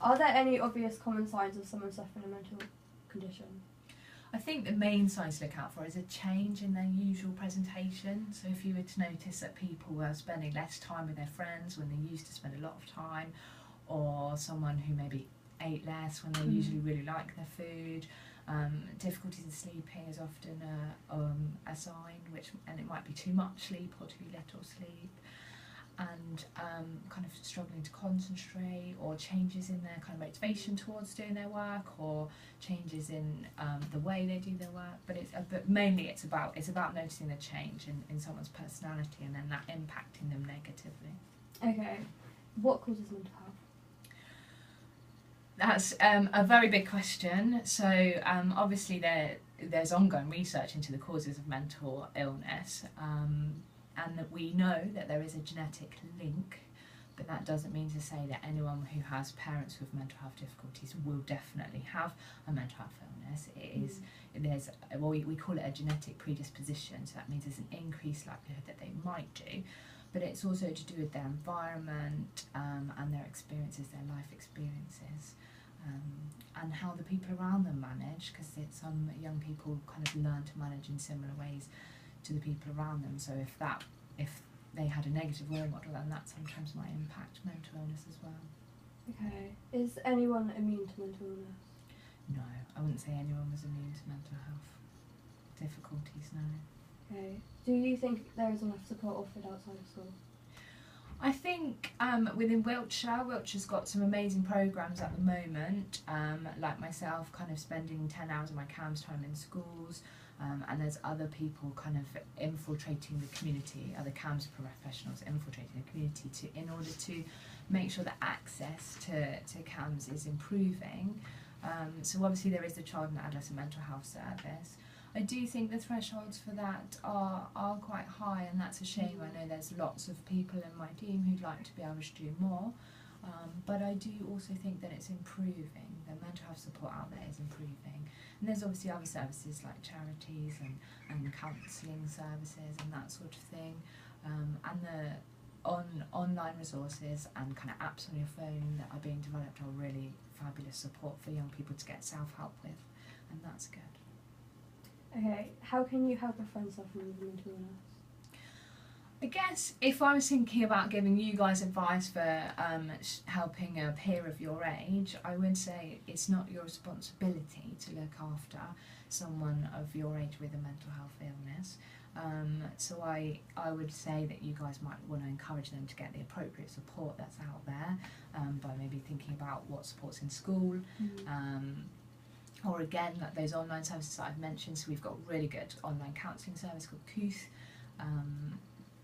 Are there any obvious common signs of someone suffering a mental condition? I think the main signs to look out for is a change in their usual presentation. So if you were to notice that people were spending less time with their friends when they used to spend a lot of time, or someone who maybe ate less when they usually really like their food, difficulties in sleeping is often a sign, and it might be too much sleep or too little sleep, and kind of struggling to concentrate, or changes in their kind of motivation towards doing their work, or changes in the way they do their work. But mainly it's about noticing the change in someone's personality, and then that impacting them negatively. Okay, what causes mental health? That's a very big question. So obviously there's ongoing research into the causes of mental illness, and that we know that there is a genetic link, but that doesn't mean to say that anyone who has parents with mental health difficulties will definitely have a mental health illness. We call it a genetic predisposition, so that means there's an increased likelihood that they might do. But it's also to do with their environment and their experiences, their life experiences, and how the people around them manage, because some young people kind of learn to manage in similar ways to the people around them. So if they had a negative role model, then that sometimes might impact mental illness as well. Okay, is anyone immune to mental illness? No, I wouldn't say anyone was immune to mental health difficulties, no. Okay. Do you think there is enough support offered outside of school? I think within Wiltshire's got some amazing programmes at the moment, like myself kind of spending 10 hours of my CAMHS time in schools, and there's other people kind of infiltrating the community, other CAMHS professionals infiltrating the community in order to make sure that access to CAMHS is improving. So obviously there is the Child and Adolescent Mental Health Service. I do think the thresholds for that are quite high, and that's a shame. I know there's lots of people in my team who'd like to be able to do more, but I do also think that it's improving. The mental health support out there is improving, and there's obviously other services like charities and counselling services and that sort of thing, and the online resources and kind of apps on your phone that are being developed are really fabulous support for young people to get self-help with, and that's good. Okay, how can you help a friend suffering with mental illness? I guess if I was thinking about giving you guys advice for helping a peer of your age, I would say it's not your responsibility to look after someone of your age with a mental health illness. So I would say that you guys might want to encourage them to get the appropriate support that's out there, by maybe thinking about what support's in school, or again, like those online services that I've mentioned. So we've got a really good online counselling service called Kooth.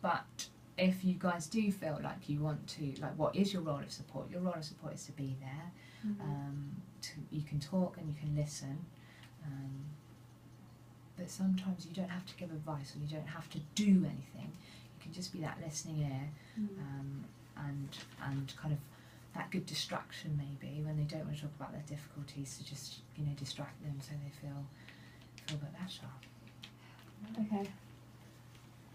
But if you guys do feel like you want to, like, what is your role of support? Your role of support is to be there. You can talk and you can listen. But sometimes you don't have to give advice, or you don't have to do anything. You can just be that listening ear, and kind of that good distraction maybe when they don't want to talk about their difficulties, to just distract them so they feel a bit better. Okay.